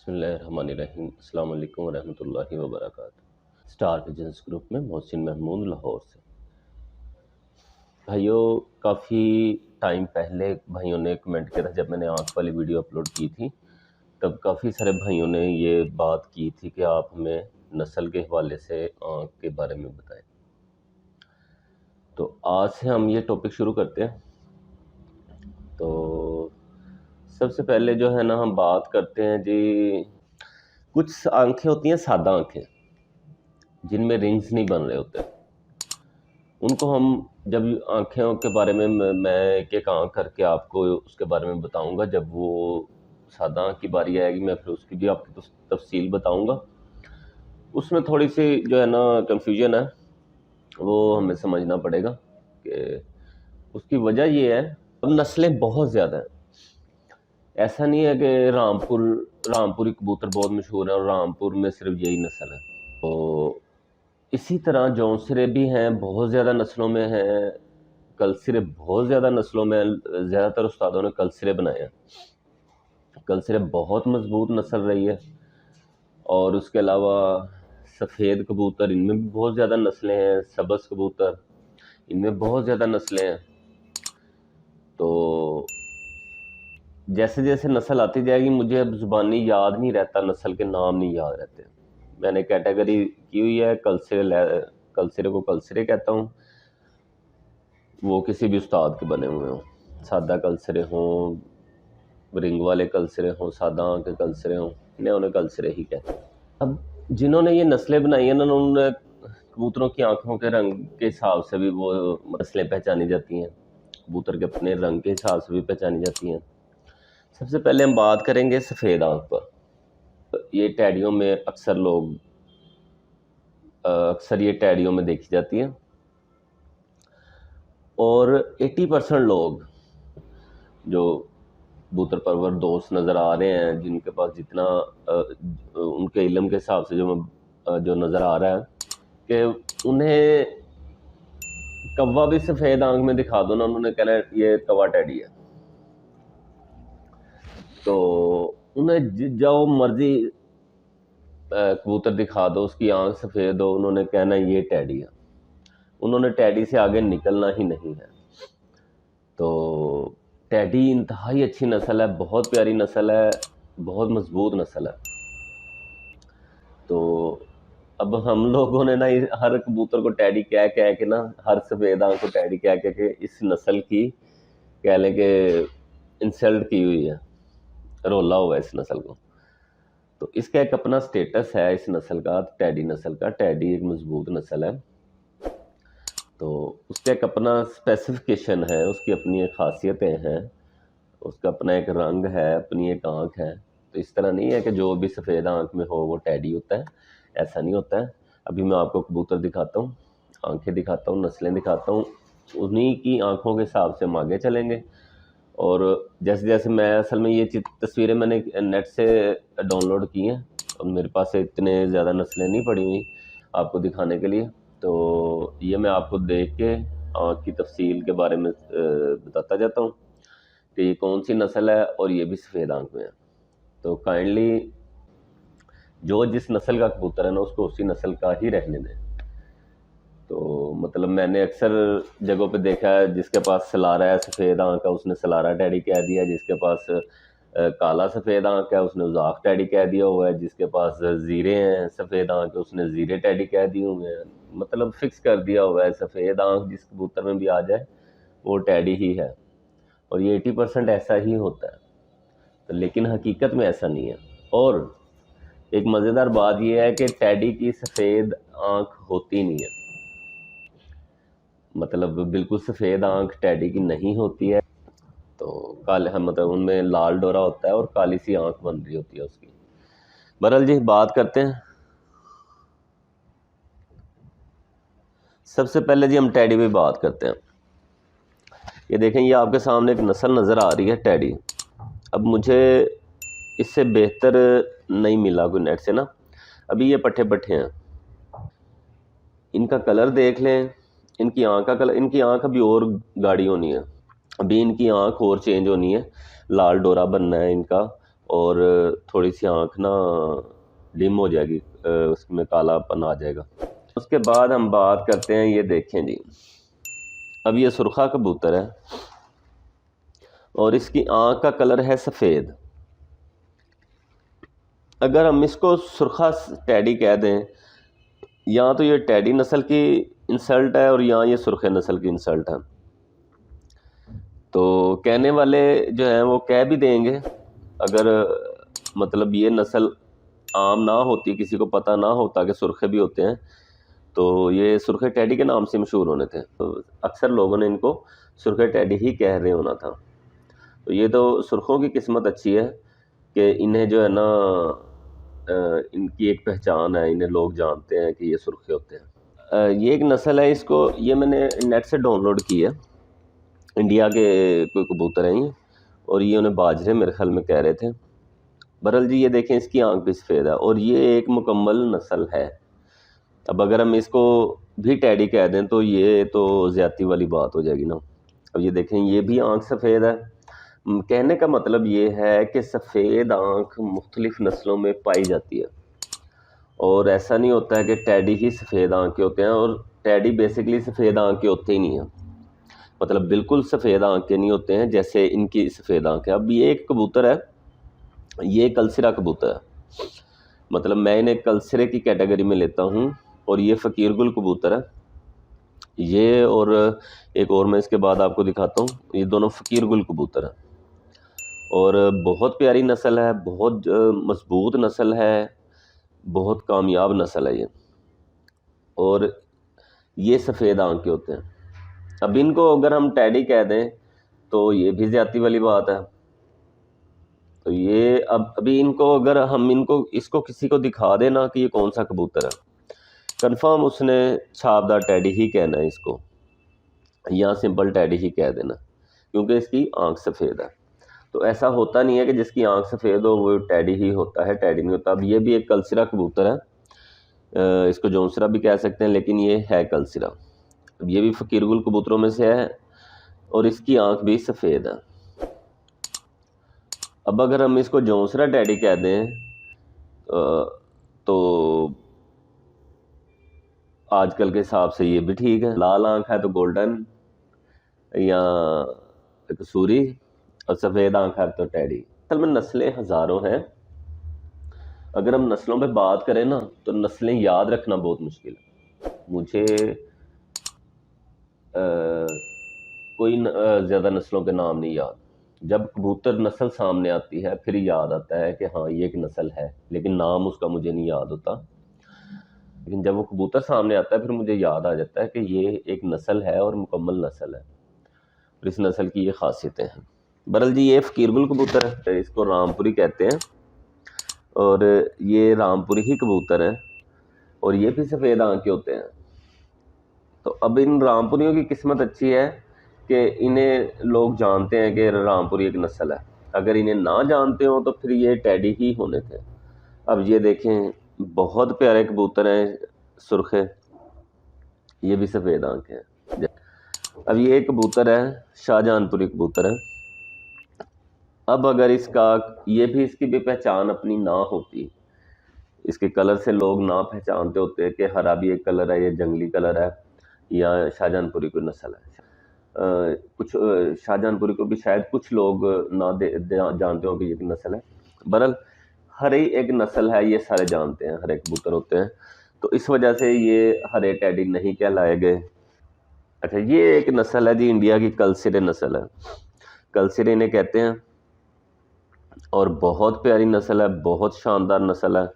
बिस्मिल्लाहिर्रहमानिर्रहीम। अस्सलाम वालेकुम रहमतुल्लाहि व बरकातुहू। स्टार विजन्स ग्रुप में मोहसिन महमूद लाहौर से। भाइयों, काफ़ी टाइम पहले भाइयों ने कमेंट किया था, जब मैंने आँख वाली वीडियो अपलोड की थी तब काफ़ी सारे भाइयों ने ये बात की थी कि आप हमें नस्ल के हवाले से आँख के बारे में बताएं। तो आज से हम ये टॉपिक शुरू करते हैं। तो सबसे पहले जो है ना, हम बात करते हैं जी, कुछ आंखें होती हैं सादा आंखें जिनमें रिंग्स नहीं बन रहे होते। उनको हम जब आँखों के बारे में मैं एक एक आँख करके आपको उसके बारे में बताऊंगा। जब वो सादा आँख की बारी आएगी मैं फिर उसकी भी आपकी तफसील बताऊंगा। उसमें थोड़ी सी जो है ना कंफ्यूजन है, वो हमें समझना पड़ेगा कि उसकी वजह ये है। अब नस्लें बहुत ज़्यादा हैं, ऐसा नहीं है कि रामपुरी कबूतर बहुत मशहूर है और रामपुर में सिर्फ यही नस्ल है। तो इसी तरह जौनसरे भी हैं, बहुत ज़्यादा नस्लों में हैं। कलसिरे बहुत ज़्यादा नस्लों में, ज़्यादातर उस्तादों ने कलसिरे बनाए हैं। कलसिरे बहुत मजबूत नस्ल रही है। और उसके अलावा सफ़ेद कबूतर, इनमें भी बहुत ज़्यादा नस्लें हैं। सबस कबूतर, इनमें बहुत ज़्यादा नस्लें हैं। तो जैसे जैसे नस्ल आती जाएगी, मुझे अब ज़ुबानी याद नहीं रहता, नस्ल के नाम नहीं याद रहते। मैंने कैटेगरी की हुई है, कलसिरे को कलसिरे कहता हूँ। वो किसी भी उस्ताद के बने हुए हों, सादा कलसिरे हों, रिंग वाले कलसिरे हों, सादा के कलसिरे हों, उन्हें कलसिरे ही कहते हैं। अब जिन्होंने ये नस्लें बनाई हैं ना, उन्होंने कबूतरों की आंखों के रंग के हिसाब से भी वो नस्लें पहचानी जाती हैं। कबूतर के अपने रंग के हिसाब से भी पहचानी जाती हैं। सबसे पहले हम बात करेंगे सफ़ेद आंख पर। ये टैडियों में अक्सर ये टैडियों में देखी जाती हैं। और 80% लोग जो कबूतर परवर दोस्त नज़र आ रहे हैं, जिनके पास जितना उनके इल्म के हिसाब से जो नज़र आ रहा है कि उन्हें कौवा भी सफ़ेद आंख में दिखा दो ना, उन्होंने कहना है ये कौवा टैडी है। तो उन्हें जो मर्जी कबूतर दिखा दो, उसकी आंख सफ़ेद हो, उन्होंने कहना ये टैडी है। उन्होंने टैडी से आगे निकलना ही नहीं है। तो टैडी इंतहाई अच्छी नस्ल है, बहुत प्यारी नस्ल है, बहुत मजबूत नस्ल है। तो अब हम लोगों ने ना हर कबूतर को टैडी कह कह के ना, हर सफ़ेद आंख को टैडी कह कह के इस नस्ल की कह लें कि इंसल्ट की हुई है, रोला हुआ है इस नस्ल को। तो इसका एक अपना स्टेटस है इस नस्ल का, टैडी नस्ल का। टैडी एक मजबूत नस्ल है, तो उसका एक अपना स्पेसिफिकेशन है, उसकी अपनी एक खासियतें हैं, उसका अपना एक रंग है, अपनी एक आँख है। तो इस तरह नहीं है कि जो भी सफ़ेद आँख में हो वो टैडी होता है, ऐसा नहीं होता है। अभी मैं आपको कबूतर दिखाता हूँ, आंखें दिखाता हूँ, नस्लें दिखाता हूँ, उन्हीं की आंखों के हिसाब से हम आगे चलेंगे। और जैसे जैसे मैं असल में ये तस्वीरें मैंने नेट से डाउनलोड की हैं, और मेरे पास इतने ज़्यादा नस्लें नहीं पड़ी हुई आपको दिखाने के लिए। तो ये मैं आपको देख के आँख की तफसील के बारे में बताता जाता हूँ कि ये कौन सी नस्ल है, और ये भी सफ़ेद आंख में है। तो काइंडली जो जिस नस्ल का कबूतर है ना, उसको उसी नस्ल का ही रहने दें। तो मतलब मैंने अक्सर जगहों पे देखा है, जिसके पास सलारा है सफ़ेद आंख का, उसने सलारा टैडी कह दिया। जिसके पास काला सफ़ेद आंख है, उसने उज़ाक टैडी कह दिया हुआ है। जिसके पास ज़ीरे हैं सफ़ेद आंख के, उसने ज़ीरे टैडी कह दिए हुए हैं। मतलब फिक्स कर दिया हुआ है, सफ़ेद आंख जिस कबूतर में भी आ जाए वो टैडी ही है। और ये 80% ऐसा ही होता है। तो लेकिन हकीकत में ऐसा नहीं है। और एक मज़ेदार बात यह है कि टैडी की सफ़ेद आंख होती नहीं है, मतलब बिल्कुल सफ़ेद आंख टैडी की नहीं होती है। तो काले हम मतलब उनमें लाल डोरा होता है और काली सी आंख बन रही होती है उसकी। बहरहाल जी, बात करते हैं। सबसे पहले जी हम टैडी पे बात करते हैं। ये देखें, ये आपके सामने एक नस्ल नज़र आ रही है टैडी। अब मुझे इससे बेहतर नहीं मिला कोई नेट से ना। अभी ये पट्टे पट्टे हैं, इनका कलर देख लें, इनकी आँख का कलर, इनकी आँख अभी और गाढ़ी होनी है, अभी इनकी आँख और चेंज होनी है, लाल डोरा बनना है इनका, और थोड़ी सी आँख ना डिम हो जाएगी, उसमें कालापन आ जाएगा। उसके बाद हम बात करते हैं, ये देखें जी, अब ये सुरखा कबूतर है और इसकी आँख का कलर है सफ़ेद। अगर हम इसको सुरखा टैडी कह दें, या तो ये टैडी नस्ल की इंसल्ट है और यहाँ ये सुरखे नस्ल की इंसल्ट है। तो कहने वाले जो हैं वो कह भी देंगे, अगर मतलब ये नस्ल आम ना होती, किसी को पता ना होता कि सुरखे भी होते हैं, तो ये सुरखे टैडी के नाम से मशहूर होने थे। तो अक्सर लोगों ने इनको सुरखे टैडी ही कह रहे होना था। तो ये तो सुरखों की किस्मत अच्छी है कि इन्हें जो है ना इनकी एक पहचान है, इन्हें लोग जानते हैं कि ये सुरखे होते हैं। ये एक नस्ल है, इसको ये मैंने नेट से डाउनलोड की है, इंडिया के कोई कबूतर हैं ये, और ये उन्हें बाजरे मेरे ख्याल में कह रहे थे। बहरहाल जी, ये देखें इसकी आंख भी सफ़ेद है और ये एक मुकम्मल नस्ल है। अब अगर हम इसको भी टैडी कह दें तो ये तो ज़्यादती वाली बात हो जाएगी ना। अब ये देखें, ये भी आंख सफ़ेद है। कहने का मतलब ये है कि सफ़ेद आंख मुख्तलिफ़ नस्लों में पाई जाती है, और ऐसा नहीं होता है कि टैडी ही सफ़ेद आंख के होते हैं, और टैडी बेसिकली सफ़ेद आंख के होते ही नहीं हैं, मतलब बिल्कुल सफ़ेद आंख के नहीं होते हैं जैसे इनकी सफ़ेद आंख है। अब ये एक कबूतर है, ये कलसिरा कबूतर है, मतलब मैं इन्हें कलसिरे की कैटेगरी में लेता हूँ, और ये फ़कीर गुल कबूतर है ये, और एक और मैं इसके बाद आपको दिखाता हूँ, ये दोनों फ़कीर गुल कबूतर हैं और बहुत प्यारी नस्ल है, बहुत मजबूत नस्ल है, बहुत कामयाब नस्ल है ये, और ये सफ़ेद आंख के होते हैं। अब इनको अगर हम टैडी कह दें तो ये भी ज़्यादती वाली बात है। तो ये अब अभी इनको अगर हम इसको किसी को दिखा देना कि ये कौन सा कबूतर है, कंफर्म उसने छापदार टैडी ही कहना है इसको, या सिंपल टैडी ही कह देना, क्योंकि इसकी आंख सफ़ेद है। तो ऐसा होता नहीं है कि जिसकी आंख सफ़ेद हो वो टैडी ही होता है, टैडी नहीं होता। अब ये भी एक कलसिरा कबूतर है, इसको जौनसरा भी कह सकते हैं, लेकिन ये है कलसिरा। अब ये भी फ़कीरगुल कबूतरों में से है और इसकी आंख भी सफ़ेद है। अब अगर हम इसको जौनसरा टैडी कह दें तो आजकल के हिसाब से ये भी ठीक है। लाल आंख है तो गोल्डन या कसूरी, और सफ़ेद आंख है तो टैडी। असल में नस्लें हज़ारों हैं, अगर हम नस्लों पे बात करें ना तो नस्लें याद रखना बहुत मुश्किल है। मुझे कोई ज़्यादा नस्लों के नाम नहीं याद। जब कबूतर नस्ल सामने आती है फिर याद आता है कि हाँ ये एक नस्ल है, लेकिन नाम उसका मुझे नहीं याद होता। लेकिन जब वो कबूतर सामने आता है फिर मुझे याद आ जाता है कि ये एक नस्ल है और मुकम्मल नस्ल है, और इस नस्ल की ये खासियतें हैं। बहरहाल जी, ये फ़कीरगुल कबूतर है, इसको रामपुरी कहते हैं, और ये रामपुरी ही कबूतर हैं, और ये भी सफ़ेद आंख के होते हैं। तो अब इन रामपुरियों की किस्मत अच्छी है कि इन्हें लोग जानते हैं कि रामपुरी एक नस्ल है। अगर इन्हें ना जानते हो तो फिर ये टैडी ही होने थे। अब ये देखें, बहुत प्यारे कबूतर हैं सुर्खे, ये भी सफ़ेद आंख हैं। अब ये कबूतर है, शाहजहानपुरी कबूतर है। अब अगर इसकी भी पहचान अपनी ना होती, इसके कलर से लोग ना पहचानते होते कि हरा भी एक कलर है, ये जंगली कलर है, या शाहजहानपुरी कोई नस्ल है। कुछ शाहजहानपुरी को भी शायद कुछ लोग जानते हो कि ये नस्ल है। बहरहाल हर एक नस्ल है, ये सारे जानते हैं, हर एक कबूतर होते हैं, तो इस वजह से ये हरे टैडी नहीं कहलाए गए। अच्छा, ये एक नस्ल है जी, इंडिया की कलसिरे नस्ल है, कलसिरे इन्हें कहते हैं, और बहुत प्यारी नस्ल है, बहुत शानदार नस्ल है,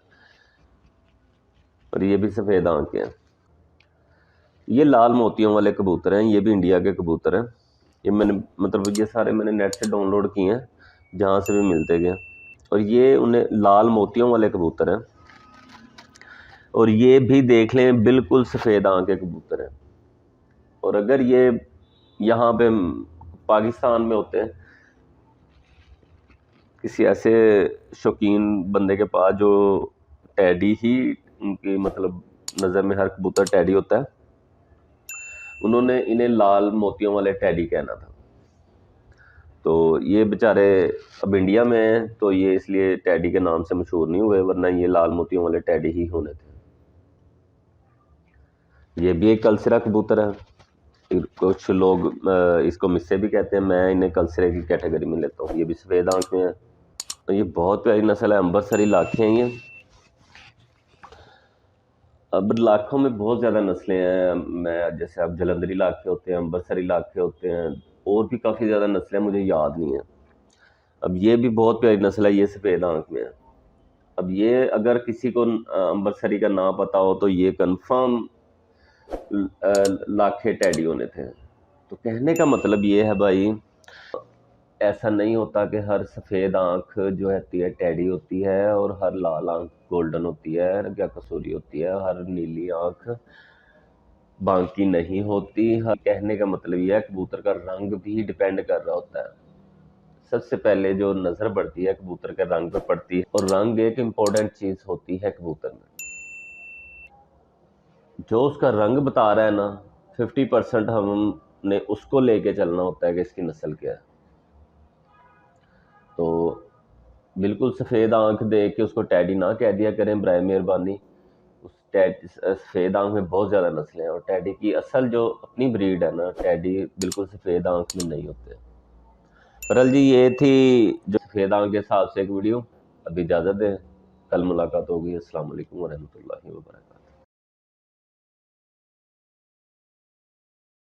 और ये भी सफ़ेद आंख के हैं। ये लाल मोतियों वाले कबूतर हैं, ये भी इंडिया के कबूतर हैं। ये मैंने मतलब ये सारे मैंने नेट से डाउनलोड किए हैं, जहाँ से भी मिलते गए, और ये उन्हें लाल मोतियों वाले कबूतर हैं, और ये भी देख लें बिल्कुल सफ़ेद आंख के कबूतर हैं। और अगर ये यहाँ पे पाकिस्तान में होते हैं, किसी ऐसे शौकीन बंदे के पास जो टैडी ही उनकी मतलब नज़र में हर कबूतर टैडी होता है, उन्होंने इन्हें लाल मोतियों वाले टैडी कहना था। तो ये बेचारे अब इंडिया में हैं, तो ये इसलिए टैडी के नाम से मशहूर नहीं हुए, वरना ये लाल मोतियों वाले टैडी ही होने थे। ये भी एक कलसरा कबूतर है। कुछ लोग इसको मिस्से भी कहते हैं, मैं इन्हें कलसरे की कैटेगरी में लेता हूँ। ये भी सफ़ेद आंख में है। तो ये बहुत प्यारी नस्ल है, अम्बरसरी लाखे हैं ये। अब लाखों में बहुत ज़्यादा नस्लें हैं। मैं जैसे अब जलंधरी लाखे होते हैं, अम्बरसरी लाखे होते हैं, और भी काफ़ी ज़्यादा नस्लें मुझे याद नहीं है। अब ये भी बहुत प्यारी नस्ल है, ये सफ़ेद आंख में है। अब ये अगर किसी को अम्बरसरी का ना पता हो तो ये कंफर्म लाखे टैडी होने थे। तो कहने का मतलब ये है भाई, ऐसा नहीं होता कि हर सफ़ेद आंख जो होती है टैडी होती है और हर लाल आंख गोल्डन होती है या कसूरी होती है, हर नीली आंख बाकी नहीं होती। हर कहने का मतलब यह है कबूतर का रंग भी डिपेंड कर रहा होता है। सबसे पहले जो नज़र पड़ती है कबूतर के रंग पे पड़ती है, और रंग एक इम्पोर्टेंट चीज़ होती है कबूतर में। जो उसका रंग बता रहा है ना, 50% हमने उसको लेके चलना होता है कि इसकी नस्ल क्या है। तो बिल्कुल सफ़ेद आंख देख के उसको टैडी ना कह दिया करें बराए मेहरबानी। उस सफ़ेद आंख में बहुत ज़्यादा नस्लें हैं, और टैडी की असल जो अपनी ब्रीड है ना, टैडी बिल्कुल सफ़ेद आंख में नहीं होते। परल जी, ये थी जो सफ़ेद आंख के हिसाब से एक वीडियो। अभी इजाज़त दें, कल मुलाकात होगी। अस्सलाम वालेकुम वरहमतुल्लाहि वबरकातुहू।